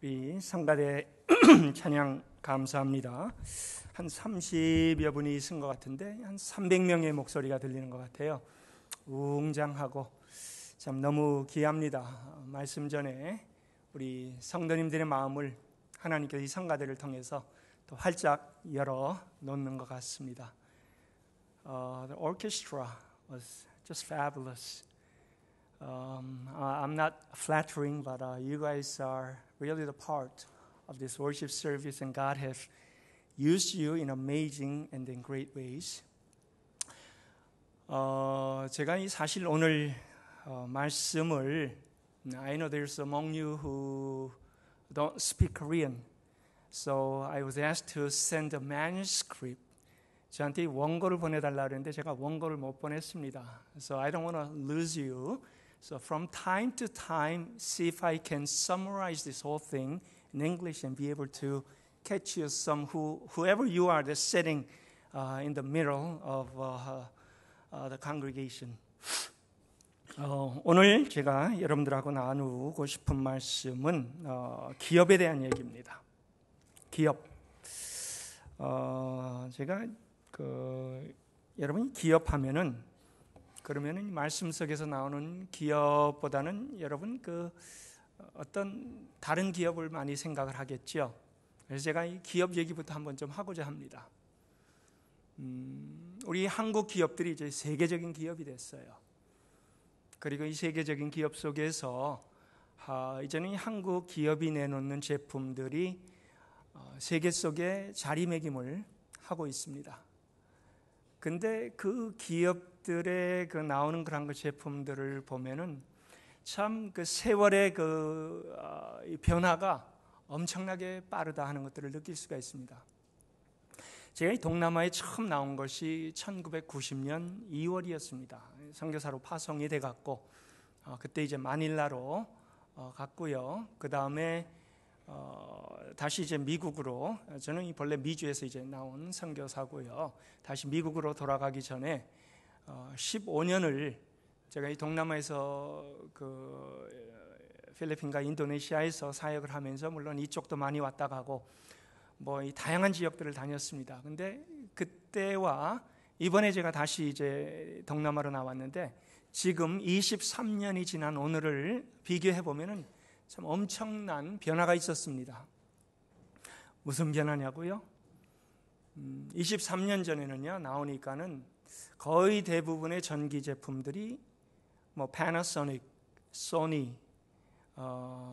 우리 성가대 찬양 감사합니다. 한 30여 분이 있은 것 같은데 한 300명의 목소리가 들리는 것 같아요. 웅장하고 참 너무 귀합니다. 말씀 전에 우리 성도님들의 마음을 하나님께서 이 성가대를 통해서 또 활짝 열어 놓는 것 같습니다. The orchestra was just fabulous. I'm not flattering, but you guys are really the part of this worship service, and God has used you in amazing and in great ways. 제가 사실 오늘 말씀을 I know there's among you who don't speak Korean, so I was asked to send a manuscript. 저한테 원고를 보내달라 그랬는데 제가 원고를 못 보냈습니다. So I don't want to lose you. So from time to time, see if I can summarize this whole thing in English and be able to catch you some whoever you are that's sitting in the middle of the congregation. 오늘 제가 여러분들하고 나누고 싶은 말씀은 기업에 대한 얘기입니다. 기업. 제가 여러분이 기업하면은 그러면은 말씀 속에서 나오는 기업보다는 여러분 어떤 다른 기업을 많이 생각을 하겠죠. 그래서 제가 이 기업 얘기부터 한번 좀 하고자 합니다. 우리 한국 기업들이 이제 세계적인 기업이 됐어요. 그리고 이 세계적인 기업 속에서 이제는 이 한국 기업이 내놓는 제품들이 세계 속에 자리매김을 하고 있습니다. 근데 그 기업들의 나오는 그런 제품들을 보면은 참 세월의 변화가 엄청나게 빠르다 하는 것들을 느낄 수가 있습니다. 제가 이 동남아에 처음 나온 것이 1990년 2월이었습니다. 선교사로 파송이 돼 갔고 그때 이제 마닐라로 갔고요. 그 다음에 다시 이제 미국으로, 저는 본래 미주에서 이제 나온 선교사고요. 다시 미국으로 돌아가기 전에 15년을 제가 이 동남아에서 필리핀과 인도네시아에서 사역을 하면서 물론 이쪽도 많이 왔다 가고 이 다양한 지역들을 다녔습니다. 근데 그때와 이번에 제가 다시 이제 동남아로 나왔는데 지금 23년이 지난 오늘을 비교해 보면은 참 엄청난 변화가 있었습니다. 무슨 변화냐고요? 23년 전에는요, 나오니까는 거의 대부분의 전기 제품들이 파나소닉, 소니,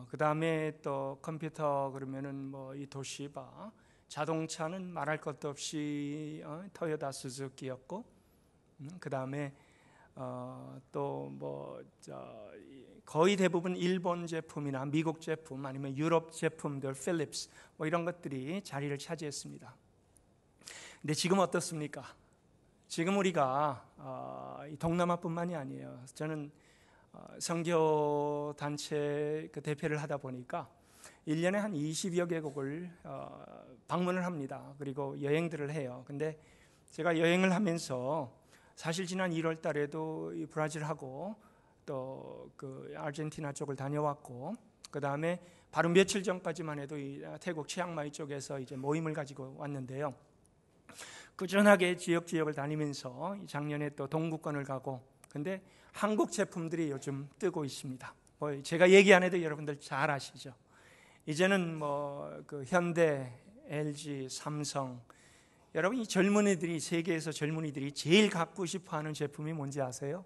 그 다음에 또 컴퓨터 그러면은 이 도시바, 자동차는 말할 것도 없이 토요타 스즈키였고, 그 다음에 거의 대부분 일본 제품이나 미국 제품 아니면 유럽 제품들, 필립스 이런 것들이 자리를 차지했습니다. 근데 지금 어떻습니까? 지금 우리가 동남아뿐만이 아니에요. 저는 선교 단체 대표를 하다 보니까 1년에 한 20여 개국을 방문을 합니다. 그리고 여행들을 해요. 근데 제가 여행을 하면서 사실 지난 1월 달에도 이 브라질하고 또 아르헨티나 쪽을 다녀왔고, 그 다음에 바로 며칠 전까지만 해도 이 태국 치앙마이 쪽에서 이제 모임을 가지고 왔는데요. 꾸준하게 지역을 다니면서 작년에 또 동구권을 가고, 근데 한국 제품들이 요즘 뜨고 있습니다. 제가 얘기 안 해도 여러분들 잘 아시죠? 이제는 현대, LG, 삼성, 여러분 이 젊은이들이, 세계에서 젊은이들이 제일 갖고 싶어하는 제품이 뭔지 아세요?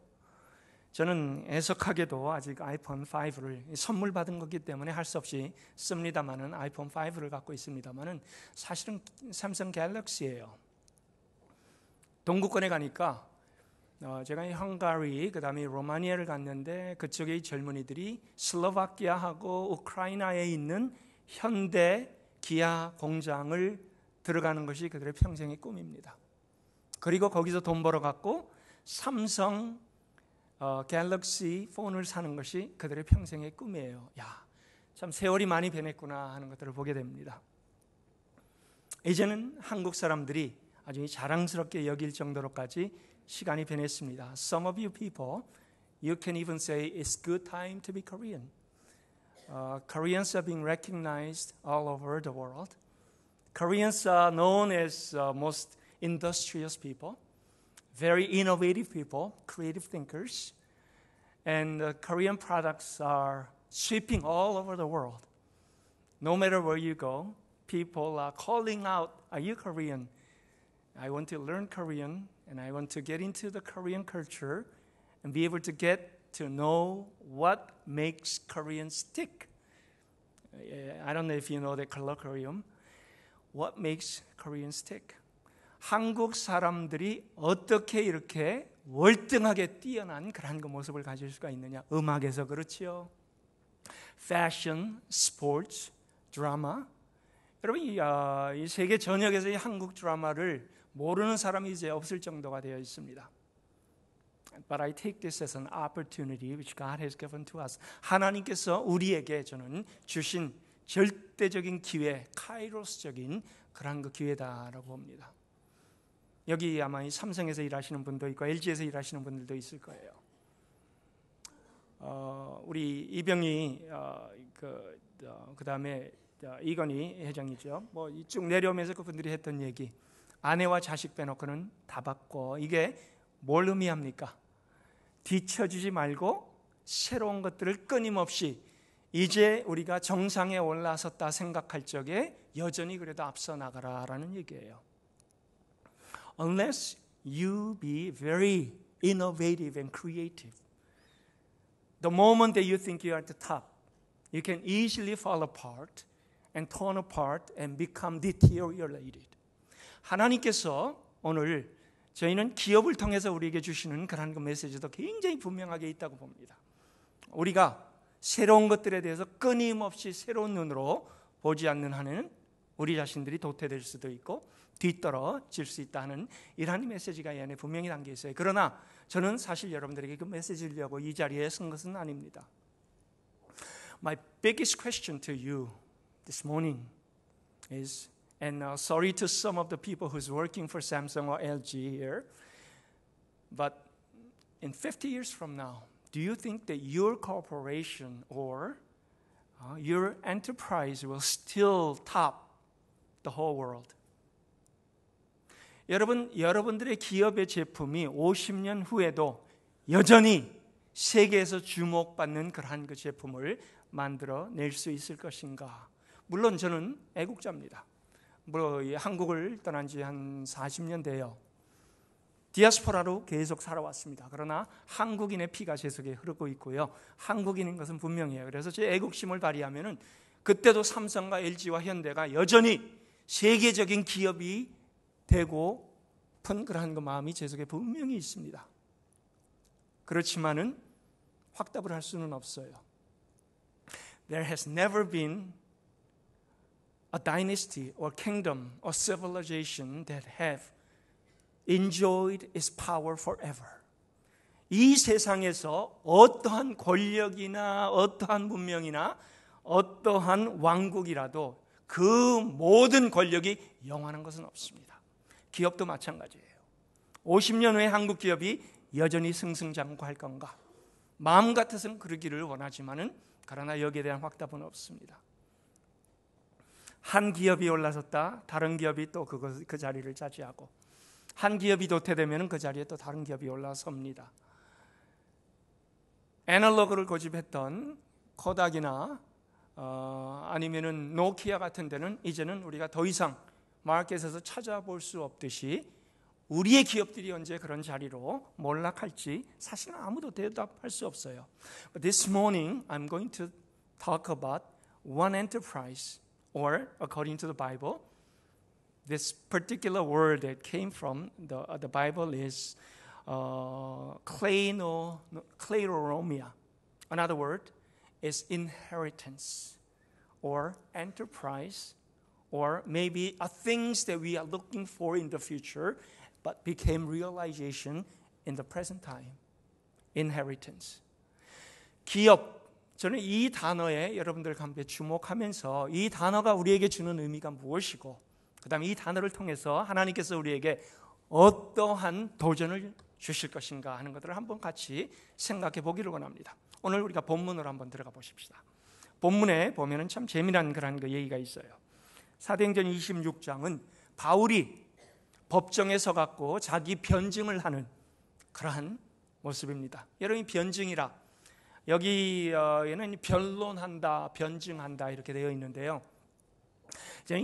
저는 애석하게도 아직 아이폰 5를 선물 받은 거기 때문에 할 수 없이 씁니다만은 아이폰 5를 갖고 있습니다만은 사실은 삼성 갤럭시예요. 동구권에 가니까 제가 이 헝가리, 그 다음에 로마니아를 갔는데 그쪽의 젊은이들이 슬로바키아하고 우크라이나에 있는 현대 기아 공장을 들어가는 것이 그들의 평생의 꿈입니다. 그리고 거기서 돈 벌어 갖고 삼성 갤럭시 폰을 사는 것이 그들의 평생의 꿈이에요. 참 세월이 많이 변했구나 하는 것들을 보게 됩니다. 이제는 한국 사람들이 아주 자랑스럽게 여길 정도로까지 시간이 변했습니다. Some of you people, you can even say it's good time to be Korean. Koreans are being recognized all over the world. Koreans are known as most industrious people, very innovative people, creative thinkers. And Korean products are sweeping all over the world. No matter where you go, people are calling out, "Are you Korean? I want to learn Korean, and I want to get into the Korean culture and be able to get to know what makes Koreans tick." I don't know if you know the colloquium. What makes Koreans tick? 한국 사람들이 어떻게 이렇게 월등하게 뛰어난 그런 그 모습을 가질 수가 있느냐? 음악에서 그렇지요. 패션, 스포츠, 드라마. 여러분 이 세계 전역에서 이 한국 드라마를 모르는 사람이 이제 없을 정도가 되어 있습니다. But I take this as an opportunity which God has given to us. 하나님께서 우리에게 저는 주신 절대적인 기회, 카이로스적인 그런 그 기회다라고 봅니다. 여기 아마 이 삼성에서 일하시는 분도 있고 LG에서 일하시는 분들도 있을 거예요. 우리 이병희 그 다음에 이건희 회장이죠. 뭐 쭉 내려오면서 그분들이 했던 얘기, 아내와 자식 빼놓고는 다 받고, 이게 뭘 의미합니까? 뒤처지지 말고 새로운 것들을 끊임없이 이제 우리가 정상에 올라섰다 생각할 적에 여전히 그래도 앞서 나가라라는 얘기예요. Unless you be very innovative and creative, the moment that you think you are at the top, you can easily fall apart and torn apart and become deteriorated. 하나님께서 오늘 저희는 기업을 통해서 우리에게 주시는 그런 그 메시지도 굉장히 분명하게 있다고 봅니다. 우리가 새로운 것들에 대해서 끊임없이 새로운 눈으로 보지 않는 한에는 우리 자신들이 도태될 수도 있고 뒤떨어질 수 있다는 이러한 메시지가 이 안에 분명히 담겨 있어요. 그러나 저는 사실 여러분들에게 그 메시지를 주려고 이 자리에 선 것은 아닙니다. My biggest question to you this morning is, and sorry to some of the people who's working for Samsung or LG here, but in 50 years from now, do you think that your corporation or your enterprise will still top the whole world? 여러분들의 기업의 제품이 50년 후에도 여전히 세계에서 주목받는 그러한 그 제품을 만들어낼 수 있을 것인가? 물론 저는 애국자입니다. 한국을 떠난 지 한 40년 돼요. 디아스포라로 계속 살아왔습니다. 그러나 한국인의 피가 제 속에 흐르고 있고요. 한국인인 것은 분명해요. 그래서 제 애국심을 발휘하면은 그때도 삼성과 LG와 현대가 여전히 세계적인 기업이 되고 픈 그러한 그 마음이 제 속에 분명히 있습니다. 그렇지만은 확답을 할 수는 없어요. There has never been a dynasty or kingdom or civilization that have enjoyed its power forever. 이 세상에서 어떠한 권력이나 어떠한 문명이나 어떠한 왕국이라도 그 모든 권력이 영원한 것은 없습니다. 기업도 마찬가지예요. 50년 후에 한국 기업이 여전히 승승장구할 건가? 마음 같아서는 그러기를 원하지만은 그러나 여기에 대한 확답은 없습니다. 한 기업이 올라섰다, 다른 기업이 또 그 자리를 차지하고, 한 기업이 도태되면 그 자리에 또 다른 기업이 올라섭니다. 애널로그를 고집했던 코닥이나 아니면은 노키아 같은 데는 이제는 우리가 더 이상 마켓에서 찾아볼 수 없듯이 우리의 기업들이 언제 그런 자리로 몰락할지 사실은 아무도 대답할 수 없어요. But this morning I'm going to talk about one enterprise, or according to the Bible, this particular word that came from the Bible is kleiromia. Another word is inheritance or enterprise, or maybe things that we are looking for in the future but became realization in the present time. Inheritance. 기업. 저는 이 단어에 여러분들 함께 주목하면서 이 단어가 우리에게 주는 의미가 무엇이고, 그 다음에 이 단어를 통해서 하나님께서 우리에게 어떠한 도전을 주실 것인가 하는 것들을 한번 같이 생각해 보기를 원합니다. 오늘 우리가 본문으로 한번 들어가 보십시다. 본문에 보면은 참 재미난 그런 그 얘기가 있어요. 사도행전 26장은 바울이 법정에 서갖고 자기 변증을 하는 그러한 모습입니다. 여러분이 변증이라 여기에는 변론한다, 변증한다 이렇게 되어 있는데요.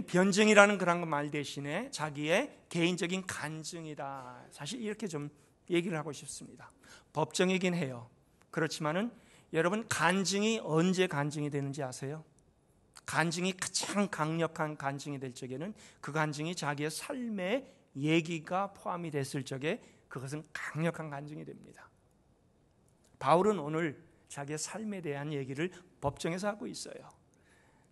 변증이라는 그런 말 대신에 자기의 개인적인 간증이다. 사실 이렇게 좀 얘기를 하고 싶습니다. 법정이긴 해요. 그렇지만은 여러분 간증이 언제 간증이 되는지 아세요? 간증이 가장 강력한 간증이 될 적에는 그 간증이 자기의 삶의 얘기가 포함이 됐을 적에 그것은 강력한 간증이 됩니다. 바울은 오늘 자기의 삶에 대한 얘기를 법정에서 하고 있어요.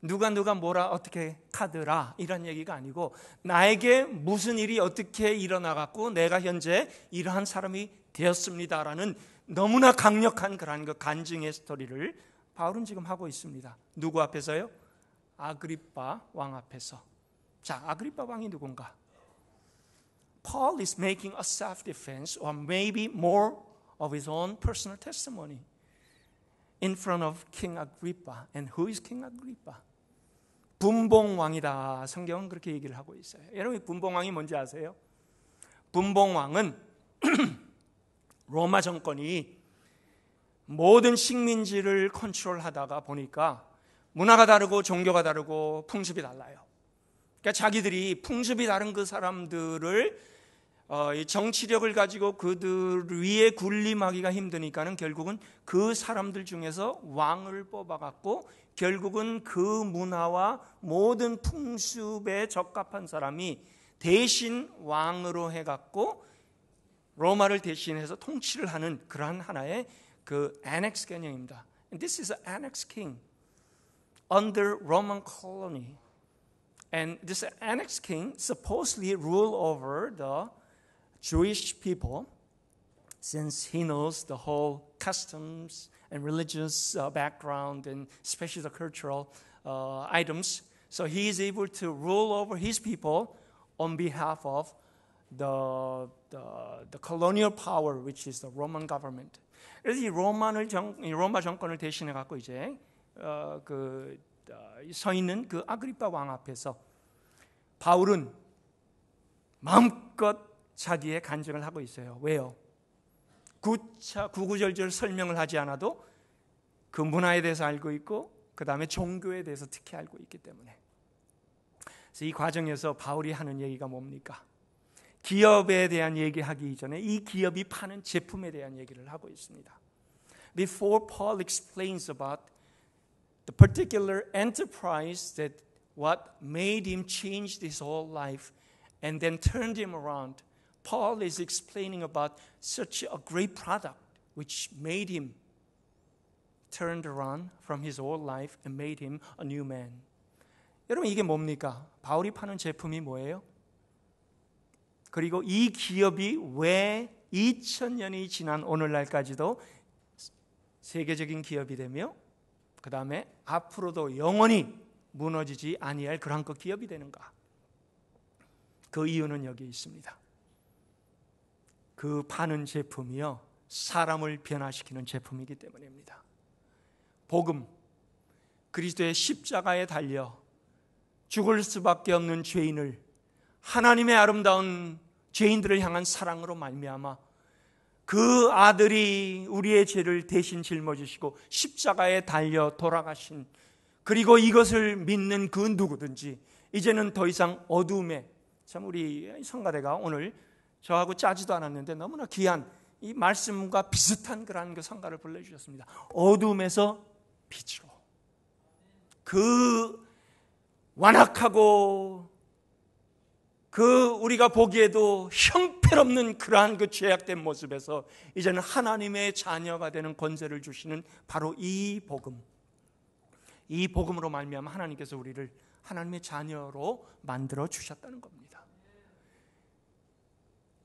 누가 뭐라 어떻게 하더라 이런 얘기가 아니고 나에게 무슨 일이 어떻게 일어나갖고 내가 현재 이러한 사람이 되었습니다라는 너무나 강력한 그런 그 간증의 스토리를 바울은 지금 하고 있습니다. 누구 앞에서요? 아그리빠 왕 앞에서. 자, 아그리빠 왕이 누군가? Paul is making a self-defense or maybe more of his own personal testimony in front of King Agrippa. And who is King Agrippa? 분봉왕이다. 성경은 그렇게 얘기를 하고 있어요. 여러분 분봉왕이 뭔지 아세요? 분봉왕은 로마 정권이 모든 식민지를 컨트롤하다가 보니까 문화가 다르고 종교가 다르고 풍습이 달라요. 그러니까 자기들이 풍습이 다른 그 사람들을 정치력을 가지고 그들 위에 군림하기가 힘드니까는 결국은 그 사람들 중에서 왕을 뽑아갖고 결국은 그 문화와 모든 풍습에 적합한 사람이 대신 왕으로 해갖고 로마를 대신해서 통치를 하는 그러한 하나의 그 annex 개념입니다. And this is an annex king under Roman colony. And this annex king supposedly ruled over the Jewish people since he knows the whole customs and religious background and especially the cultural items. So he is able to rule over his people on behalf of the colonial power, which is the Roman government. 그래서 이 로마 정권을 대신해 갖고 이제 서 있는 그 아그리빠 왕 앞에서 바울은 마음껏 자기의 간증을 하고 있어요. 왜요? 구구절절 설명을 하지 않아도 그 문화에 대해서 알고 있고 그 다음에 종교에 대해서 특히 알고 있기 때문에. 그래서 이 과정에서 바울이 하는 얘기가 뭡니까? 기업에 대한 얘기하기 이전에 이 기업이 파는 제품에 대한 얘기를 하고 있습니다. Before Paul explains about the particular enterprise that what made him change his whole life and then turned him around, Paul is explaining about such a great product which made him turned around from his old life and made him a new man. 여러분 이게 뭡니까? 바울이 파는 제품이 뭐예요? 그리고 이 기업이 왜 2000년이 지난 오늘날까지도 세계적인 기업이 되며 그 다음에 앞으로도 영원히 무너지지 아니할 그런 그 기업이 되는가? 그 이유는 여기 있습니다. 그 파는 제품이요 사람을 변화시키는 제품이기 때문입니다. 복음, 그리스도의 십자가에 달려 죽을 수밖에 없는 죄인을 하나님의 아름다운 죄인들을 향한 사랑으로 말미암아 그 아들이 우리의 죄를 대신 짊어지시고 십자가에 달려 돌아가신, 그리고 이것을 믿는 그 누구든지 이제는 더 이상 어둠에, 참 우리 성가대가 오늘 저하고 짜지도 않았는데 너무나 귀한 이 말씀과 비슷한 그런 그 성가를 불러주셨습니다. 어둠에서 빛으로. 그 완악하고 그 우리가 보기에도 형편없는 그러한 그 죄악된 모습에서 이제는 하나님의 자녀가 되는 권세를 주시는 바로 이 복음, 이 복음으로 말미암아 하나님께서 우리를 하나님의 자녀로 만들어 주셨다는 겁니다.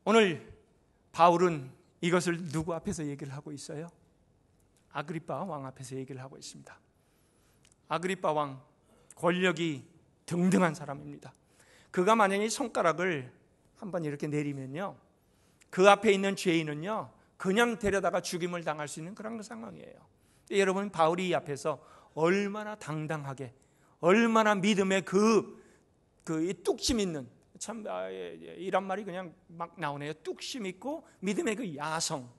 오늘 바울은 이것을 누구 앞에서 얘기를 하고 있어요? 아그리빠 왕 앞에서 얘기를 하고 있습니다. 아그리빠 왕, 권력이 등등한 사람입니다. 그가 만약에 손가락을 한번 이렇게 내리면요, 그 앞에 있는 죄인은요 그냥 데려다가 죽임을 당할 수 있는 그런 상황이에요. 여러분 바울이 이 앞에서 얼마나 당당하게, 얼마나 믿음의 이 뚝심 있는, 참 이란 말이 그냥 막 나오네요. 뚝심 있고 믿음의 그 야성,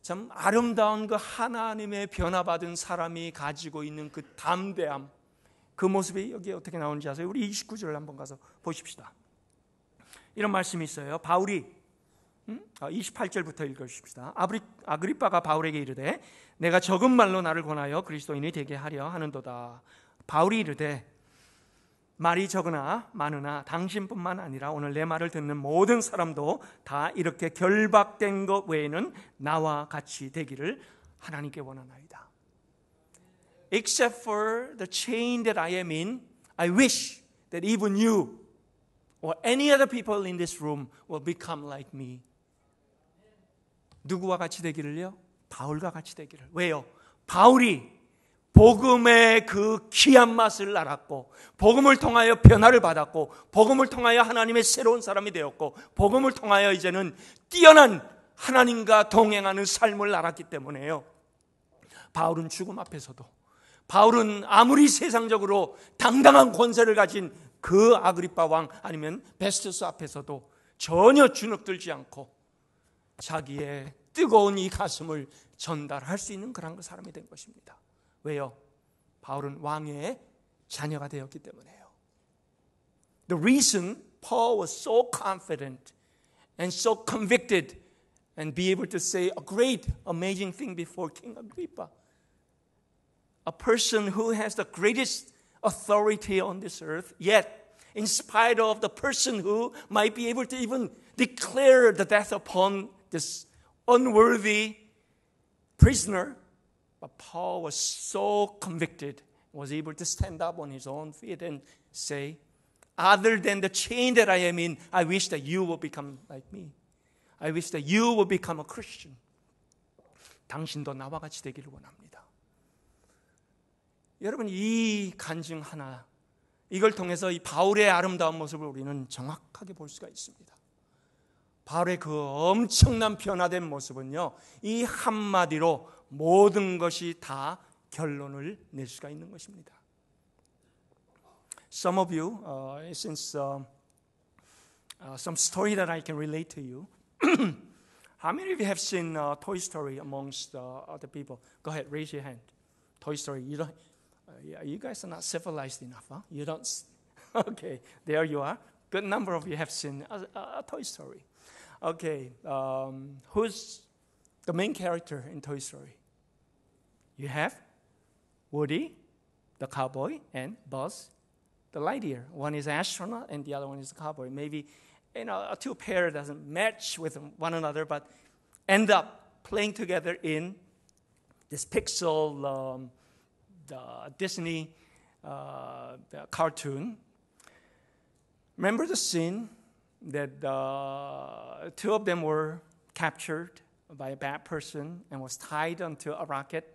참 아름다운 그 하나님의 변화받은 사람이 가지고 있는 그 담대함, 그 모습이 여기에 어떻게 나오는지 아세요? 우리 29절을 한번 가서 보십시다. 이런 말씀이 있어요. 바울이 28절부터 읽어주십시다. 아그리빠가 바울에게 이르되 내가 적은 말로 나를 권하여 그리스도인이 되게 하려 하는도다. 바울이 이르되 말이 적으나 많으나 당신뿐만 아니라 오늘 내 말을 듣는 모든 사람도 다 이렇게 결박된 것 외에는 나와 같이 되기를 하나님께 원하나이다. Except for the chain that I am in, I wish that even you or any other people in this room will become like me. 누구와 같이 되기를요? 바울과 같이 되기를. 왜요? 바울이 복음의 그 귀한 맛을 알았고, 복음을 통하여 변화를 받았고, 복음을 통하여 하나님의 새로운 사람이 되었고, 복음을 통하여 이제는 뛰어난 하나님과 동행하는 삶을 알았기 때문에요. 바울은 죽음 앞에서도, 바울은 아무리 세상적으로 당당한 권세를 가진 그 아그리빠 왕 아니면 베스토스 앞에서도 전혀 주눅들지 않고 자기의 뜨거운 이 가슴을 전달할 수 있는 그런 사람이 된 것입니다. 왜요? 바울은 왕의 자녀가 되었기 때문에요. The reason Paul was so confident and so convicted and be able to say a great, amazing thing before King Agrippa, a person who has the greatest authority on this earth, yet in spite of the person who might be able to even declare the death upon this unworthy prisoner, but Paul was so convicted, was able to stand up on his own feet and say, other than the chain that I am in, I wish that you will become like me. I wish that you will become a Christian. 당신도 나와 같이 되기를 원합니다. 여러분, 이 간증 하나, 이걸 통해서 이 바울의 아름다운 모습을 우리는 정확하게 볼 수가 있습니다. 바울의 그 엄청난 변화된 모습은요, 이 한마디로 모든 것이 다 결론을 낼 수가 있는 것입니다. Some of you, since some story that I can relate to you, how many of you have seen Toy Story amongst other people? Go ahead, raise your hand. Toy Story. You guys are not civilized enough, huh? You don't. Okay, there you are. Good number of you have seen a Toy Story. Okay, who's the main character in Toy Story? You have Woody, the cowboy, and Buzz, the Lightyear. One is astronaut, and the other one is the cowboy. Maybe a two pair doesn't match with one another, but end up playing together in this Pixel the Disney the cartoon. Remember the scene that two of them were captured by a bad person and was tied onto a rocket.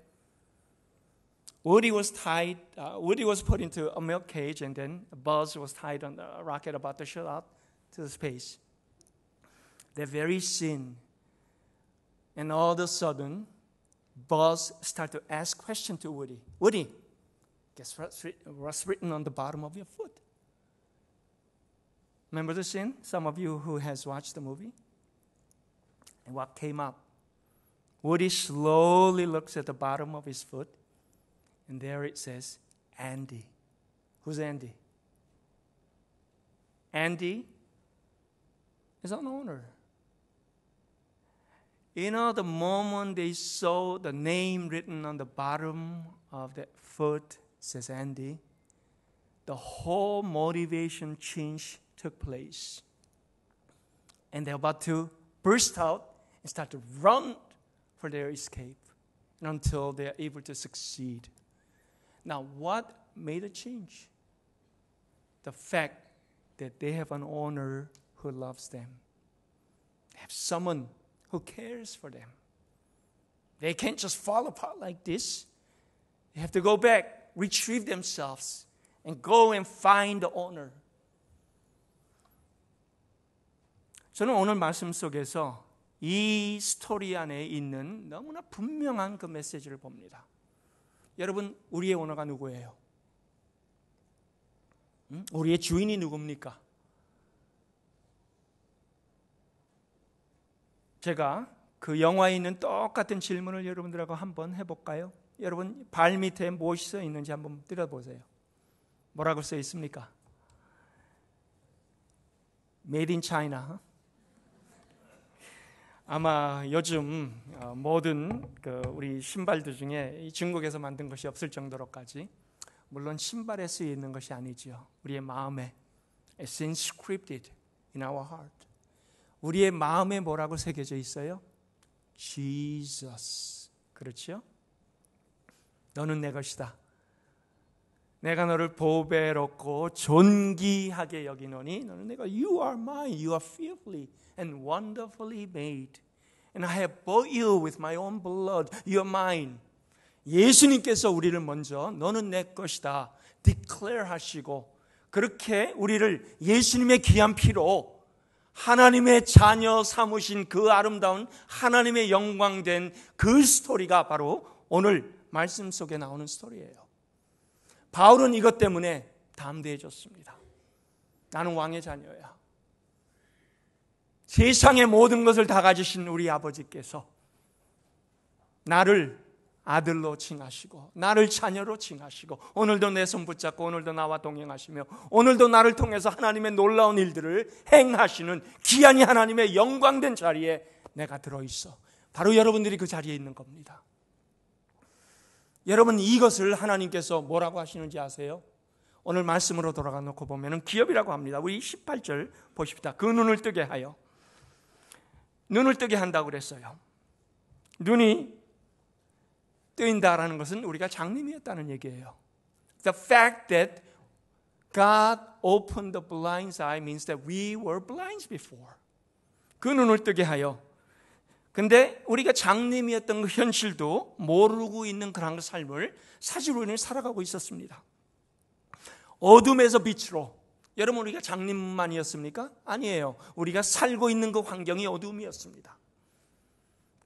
Woody was put into a milk cage, and then Buzz was tied on the rocket about to shoot out to the space. That very scene, and all of a sudden, Buzz started to ask questions to Woody. Woody, guess what's written on the bottom of your foot? Remember the scene? Some of you who has watched the movie? And what came up? Woody slowly looks at the bottom of his foot, and there it says, Andy. Who's Andy? Andy is an owner. You know, the moment they saw the name written on the bottom of that foot, says Andy, the whole motivation change took place. And they're about to burst out and start to run for their escape until they're able to succeed. Now, what made a change? The fact that they have an owner who loves them. They have someone who cares for them. They can't just fall apart like this. They have to go back, retrieve themselves, and go and find the owner. 저는 오늘 말씀 속에서 이 스토리 안에 있는 너무나 분명한 그 메시지를 봅니다. 여러분, 우리의 오너가 누구예요? 우리의 주인이 누굽니까? 제가 그 영화에 있는 똑같은 질문을 여러분들하고 한번 해볼까요? 여러분 발 밑에 무엇이 써 있는지 한번 들어보세요. 뭐라고 써 있습니까? Made in China. 아마 요즘 모든 우리 신발들 중에 중국에서 만든 것이 없을 정도로까지, 물론 신발에 쓰여 있는 것이 아니죠. 우리의 마음에 It's inscripted in our heart. 우리의 마음에 뭐라고 새겨져 있어요? Jesus. 그렇죠? 너는 내 것이다. 내가 너를 보배롭고 존귀하게 여기노니 너는 내가 You are mine. You are fearfully and wonderfully made. And I have bought you with my own blood. You are mine. 예수님께서 우리를 먼저 너는 내 것이다 declare 하시고, 그렇게 우리를 예수님의 귀한 피로 하나님의 자녀 삼으신 그 아름다운 하나님의 영광된 그 스토리가 바로 오늘 말씀 속에 나오는 스토리예요. 바울은 이것 때문에 담대해졌습니다. 나는 왕의 자녀야. 세상의 모든 것을 다 가지신 우리 아버지께서 나를 아들로 칭하시고 나를 자녀로 칭하시고 오늘도 내 손 붙잡고 오늘도 나와 동행하시며 오늘도 나를 통해서 하나님의 놀라운 일들을 행하시는 귀한 하나님의 영광된 자리에 내가 들어있어. 바로 여러분들이 그 자리에 있는 겁니다. 여러분, 이것을 하나님께서 뭐라고 하시는지 아세요? 오늘 말씀으로 돌아가 놓고 보면 기업이라고 합니다. 우리 18절 보십시다. 그 눈을 뜨게 하여. 눈을 뜨게 한다고 그랬어요. 눈이 뜨인다라는 것은 우리가 장님이었다는 얘기예요. The fact that God opened the blind eye means that we were blind before. 그 눈을 뜨게 하여. 근데 우리가 장님이었던 그 현실도 모르고 있는 그런 삶을 사실 우리는 살아가고 있었습니다. 어둠에서 빛으로. 여러분, 우리가 장님만이었습니까? 아니에요. 우리가 살고 있는 그 환경이 어둠이었습니다.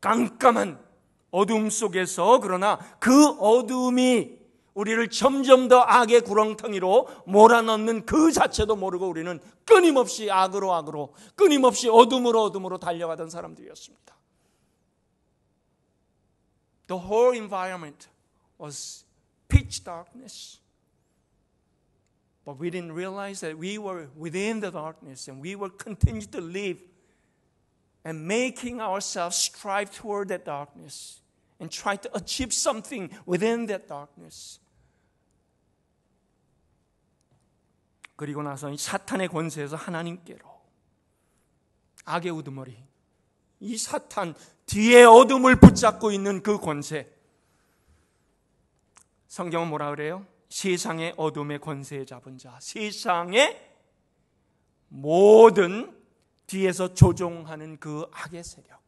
깜깜한 어둠 속에서, 그러나 그 어둠이 우리를 점점 더 악의 구렁텅이로 몰아넣는 그 자체도 모르고 우리는 끊임없이 악으로 끊임없이 어둠으로 달려가던 사람들이었습니다. The whole environment was pitch darkness. But we didn't realize that we were within the darkness and we will continue to live and making ourselves strive toward that darkness and try to achieve something within that darkness. 그리고 나서 이 사탄의 권세에서 하나님께로, 악의 우두머리, 이 사탄 뒤에 어둠을 붙잡고 있는 그 권세, 성경은 뭐라 그래요? 세상의 어둠의 권세에 잡은 자, 세상의 모든 뒤에서 조종하는 그 악의 세력.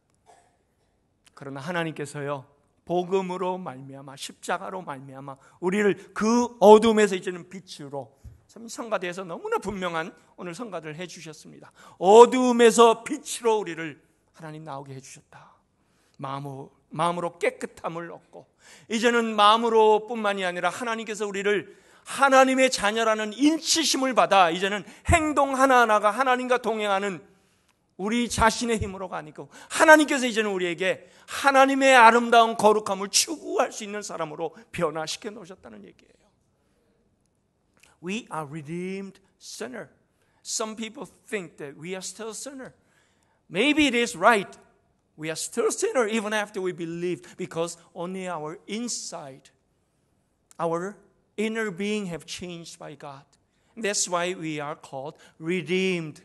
그러나 하나님께서요, 복음으로 말미암아, 십자가로 말미암아 우리를 그 어둠에서 이제는 빛으로, 참 성가대에서 너무나 분명한 오늘 성가를 해주셨습니다. 어둠에서 빛으로 우리를 하나님 나오게 해주셨다. 마음으로 깨끗함을 얻고, 이제는 마음으로 뿐만이 아니라 하나님께서 우리를 하나님의 자녀라는 인치심을 받아 이제는 행동 하나하나가 하나님과 동행하는 우리 자신의 힘으로가 아니고 하나님께서 이제는 우리에게 하나님의 아름다운 거룩함을 추구할 수 있는 사람으로 변화시켜 놓으셨다는 얘기예요. We are redeemed sinner. Some people think that we are still sinner. Maybe it is right. We are still sinner even after we believed, because only our inside, our inner being have changed by God. That's why we are called redeemed,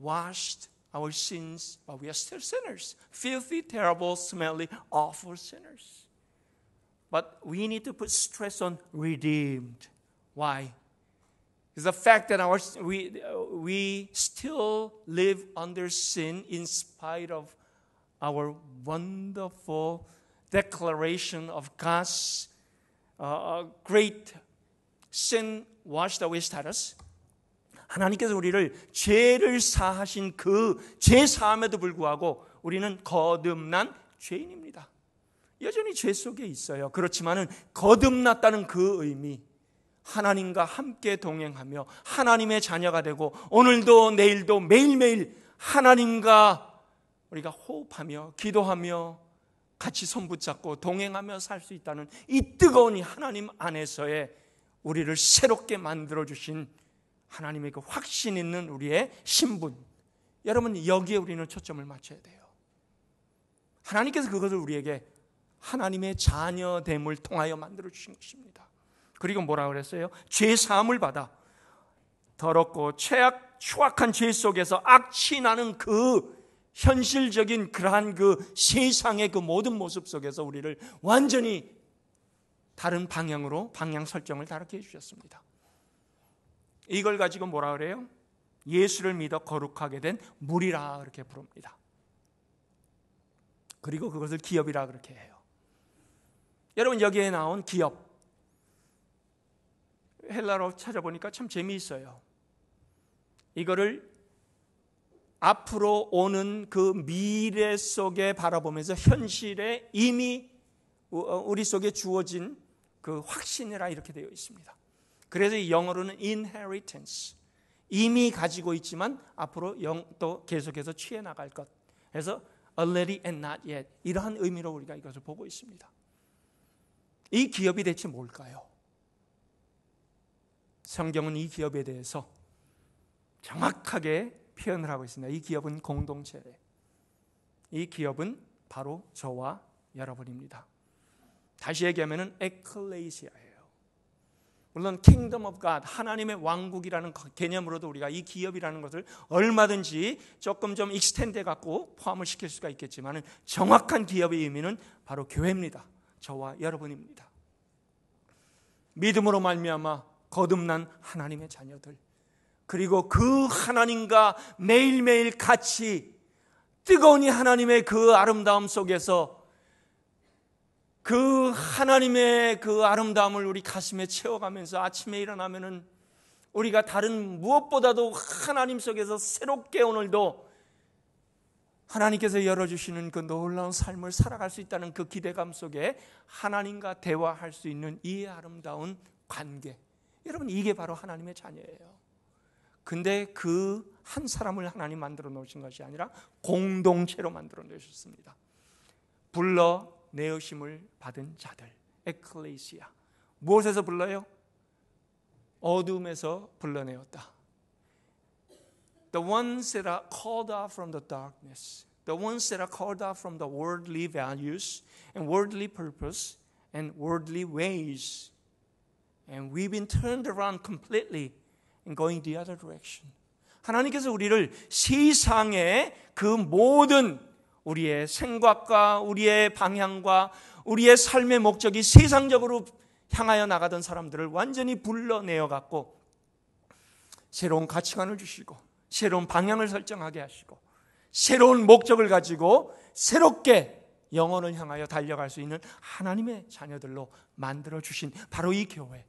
washed our sins, but we are still sinners. Filthy, terrible, smelly, awful sinners. But we need to put stress on redeemed. Why? Because the fact that we still live under sin in spite of our wonderful declaration of God's great sin washed away status. 하나님께서 우리를 죄를 사하신 그 죄 사함에도 불구하고 우리는 거듭난 죄인입니다. 여전히 죄 속에 있어요. 그렇지만은 거듭났다는 그 의미, 하나님과 함께 동행하며 하나님의 자녀가 되고 오늘도 내일도 매일매일 하나님과 우리가 호흡하며 기도하며 같이 손붙잡고 동행하며 살 수 있다는 이 뜨거운 하나님 안에서의 우리를 새롭게 만들어주신 하나님의 그 확신 있는 우리의 신분, 여러분 여기에 우리는 초점을 맞춰야 돼요. 하나님께서 그것을 우리에게 하나님의 자녀됨을 통하여 만들어주신 것입니다. 그리고 뭐라 그랬어요? 죄 사함을 받아 더럽고 추악한 죄 속에서 악취 나는 그 현실적인 그러한 그 세상의 그 모든 모습 속에서 우리를 완전히 다른 방향으로 방향 설정을 다르게 해주셨습니다. 이걸 가지고 뭐라 그래요? 예수를 믿어 거룩하게 된 무리라 그렇게 부릅니다. 그리고 그것을 기업이라 그렇게 해요. 여러분 여기에 나온 기업, 헬라어 찾아보니까 참 재미있어요. 이거를 앞으로 오는 그 미래 속에 바라보면서 현실에 이미 우리 속에 주어진 그 확신이라 이렇게 되어 있습니다. 그래서 영어로는 inheritance, 이미 가지고 있지만 앞으로 또 계속해서 취해 나갈 것. 그래서 already and not yet, 이러한 의미로 우리가 이것을 보고 있습니다. 이 기업이 대체 뭘까요? 성경은 이 기업에 대해서 정확하게 표현을 하고 있습니다. 이 기업은 공동체래. 이 기업은 바로 저와 여러분입니다. 다시 얘기하면 에클레시아예요. 물론 Kingdom of God, 하나님의 왕국이라는 개념으로도 우리가 이 기업이라는 것을 얼마든지 조금 좀 익스텐드 갖고 포함을 시킬 수가 있겠지만 정확한 기업의 의미는 바로 교회입니다. 저와 여러분입니다. 믿음으로 말미암아 거듭난 하나님의 자녀들, 그리고 그 하나님과 매일매일 같이 뜨거운 하나님의 그 아름다움 속에서 그 하나님의 그 아름다움을 우리 가슴에 채워가면서 아침에 일어나면은 우리가 다른 무엇보다도 하나님 속에서 새롭게 오늘도 하나님께서 열어주시는 그 놀라운 삶을 살아갈 수 있다는 그 기대감 속에 하나님과 대화할 수 있는 이 아름다운 관계, 여러분 이게 바로 하나님의 자녀예요. 근데 그 한 사람을 하나님 만들어 놓으신 것이 아니라 공동체로 만들어 놓으셨습니다. 불러 내으심을 받은 자들, 에클레시아. 무엇에서 불러요? 어둠에서 불러내었다. The ones that are called out from the darkness, the ones that are called out from the worldly values and worldly purpose and worldly ways, and we've been turned around completely and going the other direction. 하나님께서 우리를 세상의 그 모든 우리의 생각과 우리의 방향과 우리의 삶의 목적이 세상적으로 향하여 나가던 사람들을 완전히 불러내어 갖고 새로운 가치관을 주시고 새로운 방향을 설정하게 하시고 새로운 목적을 가지고 새롭게 영혼을 향하여 달려갈 수 있는 하나님의 자녀들로 만들어주신 바로 이 교회.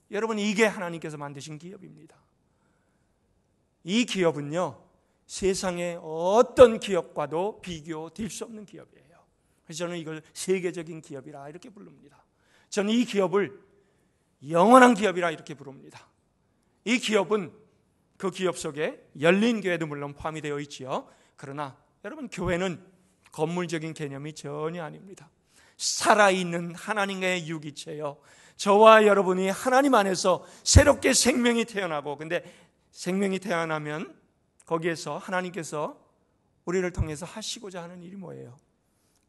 여러분 이게 하나님께서 만드신 기업입니다. 이 기업은요 세상의 어떤 기업과도 비교될 수 없는 기업이에요. 그래서 저는 이걸 세계적인 기업이라 이렇게 부릅니다. 저는 이 기업을 영원한 기업이라 이렇게 부릅니다. 이 기업은 그 기업 속에 열린 교회도 물론 포함이 되어 있지요. 그러나 여러분 교회는 건물적인 개념이 전혀 아닙니다. 살아있는 하나님의 유기체요. 저와 여러분이 하나님 안에서 새롭게 생명이 태어나고, 근데 생명이 태어나면 거기에서 하나님께서 우리를 통해서 하시고자 하는 일이 뭐예요?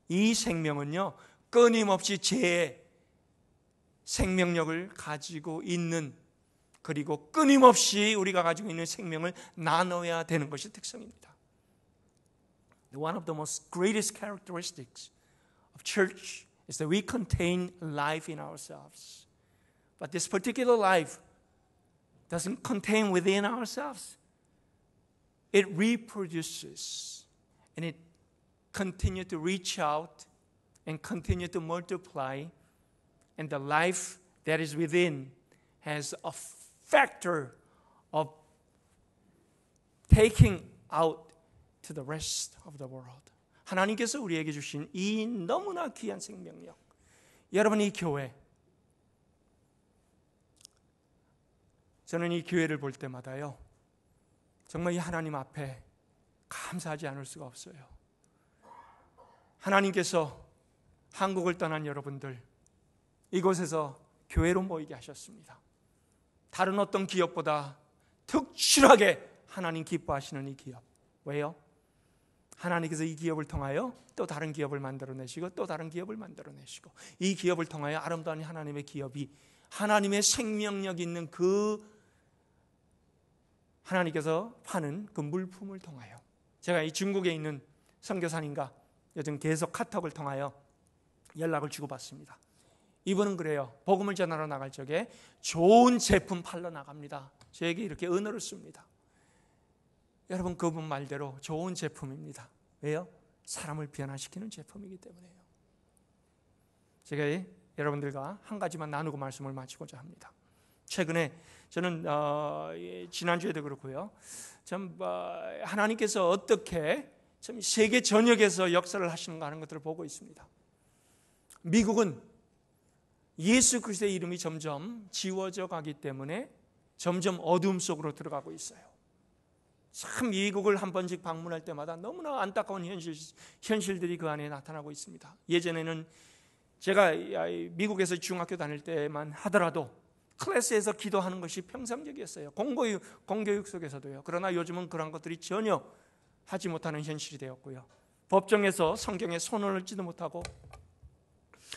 이 생명은요 끊임없이 제 생명력을 가지고 있는, 그리고 끊임없이 우리가 가지고 있는 생명을 나눠야 되는 것이 특성입니다. One of the most greatest characteristics of church is that we contain life in ourselves. But this particular life doesn't contain within ourselves. It reproduces and it continues to reach out and continue to multiply, and the life that is within has a factor of taking out to the rest of the world. 하나님께서 우리에게 주신 이 너무나 귀한 생명력, 여러분, 이 교회, 저는 이 교회를 볼 때마다요, 정말 이 하나님 앞에 감사하지 않을 수가 없어요. 하나님께서 한국을 떠난 여러분들 이곳에서 교회로 모이게 하셨습니다. 다른 어떤 기업보다 특출하게 하나님 기뻐하시는 이 기업. 왜요? 하나님께서 이 기업을 통하여 또 다른 기업을 만들어내시고 또 다른 기업을 만들어내시고, 이 기업을 통하여 아름다운 하나님의 기업이, 하나님의 생명력 있는 그 하나님께서 파는 그 물품을 통하여, 제가 이 중국에 있는 선교사님과 요즘 계속 카톡을 통하여 연락을 주고받습니다. 이분은 그래요. 복음을 전하러 나갈 적에 좋은 제품 팔러 나갑니다. 저에게 이렇게 은어를 씁니다. 여러분, 그분 말대로 좋은 제품입니다. 왜요? 사람을 변화시키는 제품이기 때문에요. 제가 여러분들과 한 가지만 나누고 말씀을 마치고자 합니다. 최근에 저는 지난주에도 그렇고요, 참 하나님께서 어떻게 참 세계 전역에서 역사를 하시는가 하는 것들을 보고 있습니다. 미국은 예수 그리스도의 이름이 점점 지워져 가기 때문에 점점 어두움 속으로 들어가고 있어요. 참 미국을 한 번씩 방문할 때마다 너무나 안타까운 현실들이 그 안에 나타나고 있습니다. 예전에는 제가 미국에서 중학교 다닐 때만 하더라도 클래스에서 기도하는 것이 평상적이었어요. 공교육 속에서도요. 그러나 요즘은 그런 것들이 전혀 하지 못하는 현실이 되었고요. 법정에서 성경에 손을 얹지도 못하고,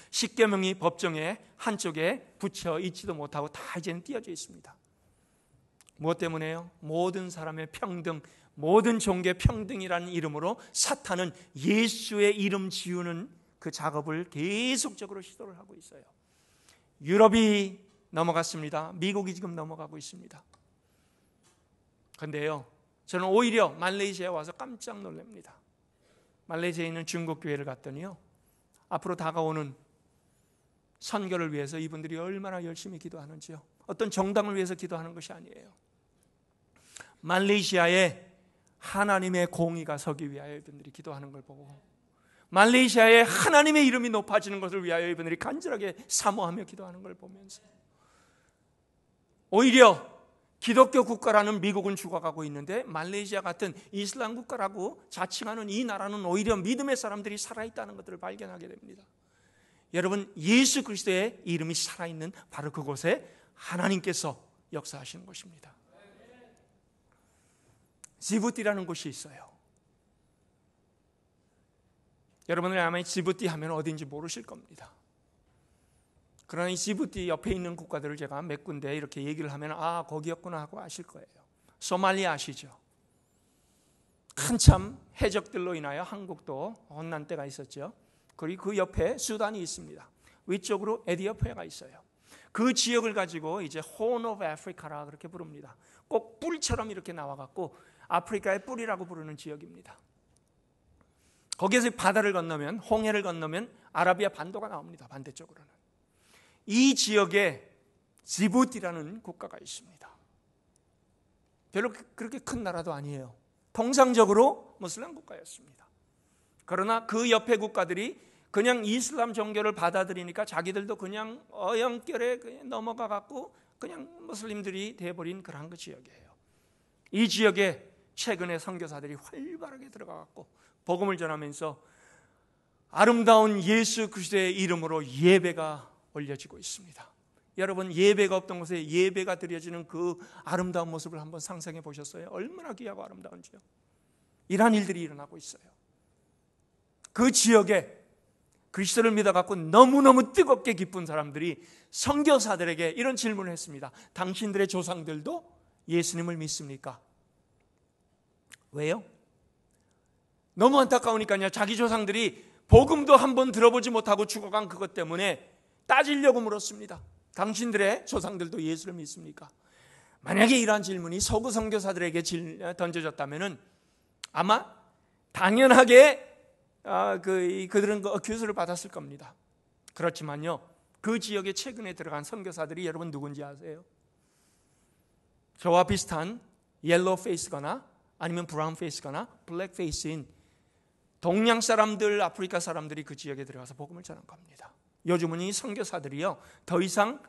십계명이 법정에 한쪽에 붙여 있지도 못하고 다 이제는 띄어져 있습니다. 무엇 때문에요? 모든 사람의 평등, 모든 종교의 평등이라는 이름으로 사탄은 예수의 이름 지우는 그 작업을 계속적으로 시도를 하고 있어요. 유럽이 넘어갔습니다. 미국이 지금 넘어가고 있습니다. 그런데요, 저는 오히려 말레이시아에 와서 깜짝 놀랍니다. 말레이시아에 있는 중국 교회를 갔더니요, 앞으로 다가오는 선교를 위해서 이분들이 얼마나 열심히 기도하는지요. 어떤 정당을 위해서 기도하는 것이 아니에요. 말레이시아에 하나님의 공의가 서기 위하여 이분들이 기도하는 걸 보고, 말레이시아에 하나님의 이름이 높아지는 것을 위하여 이분들이 간절하게 사모하며 기도하는 걸 보면서, 오히려 기독교 국가라는 미국은 죽어가고 있는데 말레이시아 같은 이슬람 국가라고 자칭하는 이 나라는 오히려 믿음의 사람들이 살아있다는 것들을 발견하게 됩니다. 여러분, 예수 그리스도의 이름이 살아있는 바로 그곳에 하나님께서 역사하시는 것입니다. 지부티라는 곳이 있어요. 여러분들 아마 지부티 하면 어딘지 모르실 겁니다. 그러나 이 지부티 옆에 있는 국가들을 제가 몇 군데 이렇게 얘기를 하면 거기였구나 하고 아실 거예요. 소말리아 아시죠? 한참 해적들로 인하여 한국도 혼난 때가 있었죠. 그리고 그 옆에 수단이 있습니다. 위쪽으로 에티오피아가 있어요. 그 지역을 가지고 이제 Horn of Africa라 그렇게 부릅니다. 꼭 뿔처럼 이렇게 나와갖고 아프리카의 뿔이라고 부르는 지역입니다. 거기에서 바다를 건너면, 홍해를 건너면 아라비아 반도가 나옵니다. 반대쪽으로는. 이 지역에 지부티라는 국가가 있습니다. 별로 그렇게 큰 나라도 아니에요. 통상적으로 무슬림 국가였습니다. 그러나 그 옆에 국가들이 그냥 이슬람 종교를 받아들이니까 자기들도 그냥 어영결에 그냥 넘어가 갖고 그냥 무슬림들이 돼버린 그런 그 지역이에요. 이 지역에 최근에 선교사들이 활발하게 들어가 갖고 복음을 전하면서 아름다운 예수 그리스도의 이름으로 예배가 올려지고 있습니다. 여러분, 예배가 없던 곳에 예배가 드려지는 그 아름다운 모습을 한번 상상해 보셨어요? 얼마나 귀하고 아름다운지요. 이러한 일들이 일어나고 있어요. 그 지역에 그리스도를 믿어갖고 너무너무 뜨겁게 기쁜 사람들이 선교사들에게 이런 질문을 했습니다. 당신들의 조상들도 예수님을 믿습니까? 왜요? 너무 안타까우니까요. 자기 조상들이 복음도 한번 들어보지 못하고 죽어간 그것 때문에 따지려고 물었습니다. 당신들의 조상들도 예수를 믿습니까? 만약에 이러한 질문이 서구 선교사들에게 던져졌다면 아마 당연하게 그들은 교수를 받았을 겁니다. 그렇지만요, 그 지역에 최근에 들어간 선교사들이 여러분 누군지 아세요? 저와 비슷한 옐로우 페이스거나 아니면 브라운 페이스거나 블랙 페이스인 동양 사람들, 아프리카 사람들이 그 지역에 들어가서 복음을 전한 겁니다. 요즘은 이 선교사들이요, 더 이상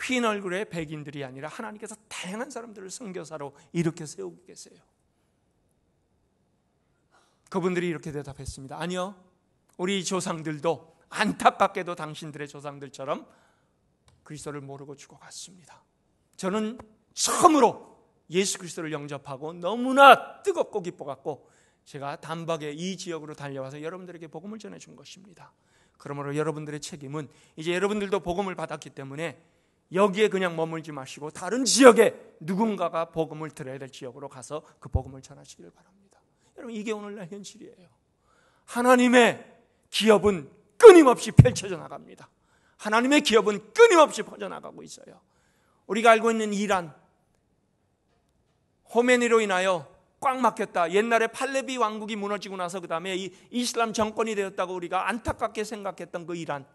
흰 얼굴의 백인들이 아니라 하나님께서 다양한 사람들을 선교사로 일으켜 세우고 계세요. 그분들이 이렇게 대답했습니다. 아니요, 우리 조상들도 안타깝게도 당신들의 조상들처럼 그리스도를 모르고 죽어갔습니다. 저는 처음으로 예수 그리스도를 영접하고 너무나 뜨겁고 기뻐갖고 제가 단박에 이 지역으로 달려와서 여러분들에게 복음을 전해준 것입니다. 그러므로 여러분들의 책임은 이제 여러분들도 복음을 받았기 때문에 여기에 그냥 머물지 마시고 다른 지역에 누군가가 복음을 들어야 될 지역으로 가서 그 복음을 전하시기를 바랍니다. 여러분, 이게 오늘날 현실이에요. 하나님의 기업은 끊임없이 펼쳐져 나갑니다. 하나님의 기업은 끊임없이 퍼져나가고 있어요. 우리가 알고 있는 이란, 호메니로 인하여 꽉 막혔다. 옛날에 팔레비 왕국이 무너지고 나서 그 다음에 이 이슬람 정권이 되었다고 우리가 안타깝게 생각했던 그 이란,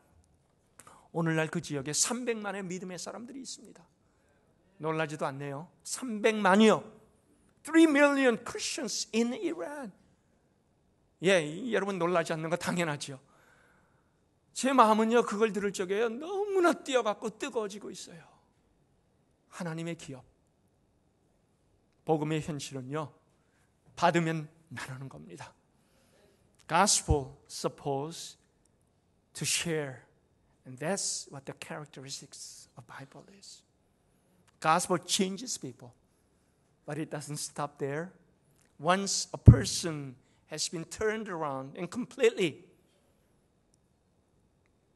오늘날 그 지역에 300만의 믿음의 사람들이 있습니다. 놀라지도 않네요. 300만이요. 3 million Christians in Iran. 예, 여러분 놀라지 않는 거 당연하죠. 제 마음은요, 그걸 들을 적에 너무나 뛰어갖고 뜨거워지고 있어요. 하나님의 기업, 복음의 현실은요, 받으면 나누는 겁니다. Gospel supposed to share, and that's what the characteristics of Bible is. Gospel changes people, but it doesn't stop there. Once a person has been turned around and completely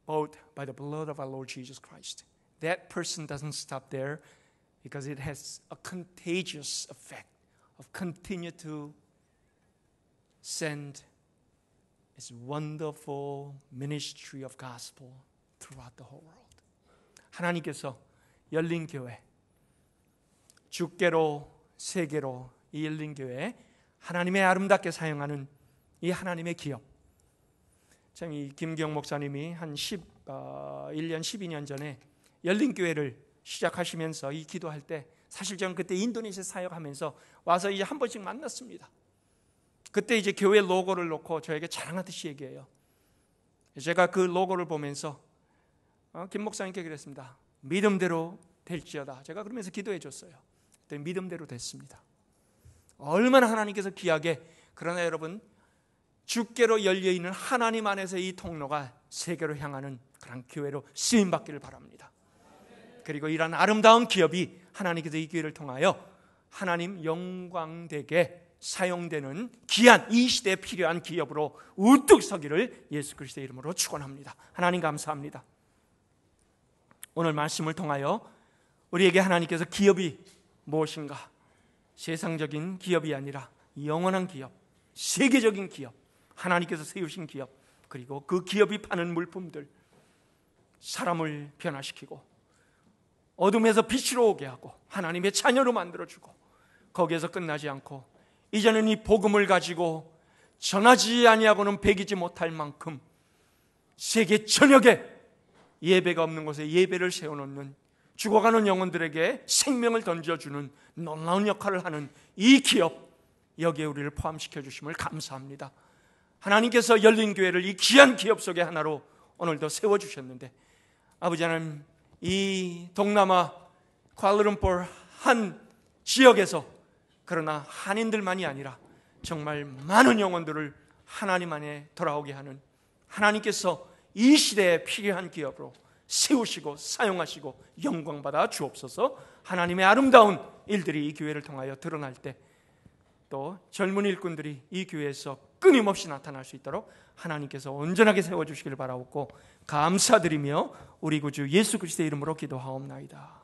bought by the blood of our Lord Jesus Christ, that person doesn't stop there because it has a contagious effect of continue to send its wonderful ministry of gospel throughout the whole world. 하나님께서 열린 교회, 주께로 세계로 이 열린 교회, 하나님의 아름답게 사용하는 이 하나님의 기업. 참, 이 김경 목사님이 한 1년, 12년 전에 열린 교회를 시작하시면서 이 기도할 때, 사실 저는 그때 인도네시아 사역하면서 와서 이제 한 번씩 만났습니다. 그때 이제 교회 로고를 놓고 저에게 자랑하듯이 얘기해요. 제가 그 로고를 보면서 김 목사님께 그랬습니다. 믿음대로 될지어다. 제가 그러면서 기도해 줬어요. 그때 믿음대로 됐습니다. 얼마나 하나님께서 귀하게. 그러나 여러분, 주께로 열려있는 하나님 안에서 이 통로가 세계로 향하는 그런 교회로 쓰임받기를 바랍니다. 그리고 이런 아름다운 기업이 하나님께서 이 기회를 통하여 하나님 영광되게 사용되는 귀한, 이 시대에 필요한 기업으로 우뚝 서기를 예수 그리스도의 이름으로 축원합니다. 하나님 감사합니다. 오늘 말씀을 통하여 우리에게 하나님께서 기업이 무엇인가, 세상적인 기업이 아니라 영원한 기업, 세계적인 기업, 하나님께서 세우신 기업, 그리고 그 기업이 파는 물품들, 사람을 변화시키고 어둠에서 빛으로 오게 하고 하나님의 자녀로 만들어주고, 거기에서 끝나지 않고 이제는 이 복음을 가지고 전하지 아니하고는 배기지 못할 만큼 세계 전역에 예배가 없는 곳에 예배를 세워놓는, 죽어가는 영혼들에게 생명을 던져주는 놀라운 역할을 하는 이 기업, 여기에 우리를 포함시켜 주심을 감사합니다. 하나님께서 열린 교회를 이 귀한 기업 속의 하나로 오늘도 세워주셨는데, 아버지 하나님, 이 동남아 쿠알라룸푸르 한 지역에서, 그러나 한인들만이 아니라 정말 많은 영혼들을 하나님 안에 돌아오게 하는, 하나님께서 이 시대에 필요한 기업으로 세우시고 사용하시고 영광받아 주옵소서. 하나님의 아름다운 일들이 이 교회를 통하여 드러날 때, 또 젊은 일꾼들이 이 교회에서 끊임없이 나타날 수 있도록 하나님께서 온전하게 세워주시기를 바라옵고 감사드리며 우리 구주 예수 그리스도의 이름으로 기도하옵나이다.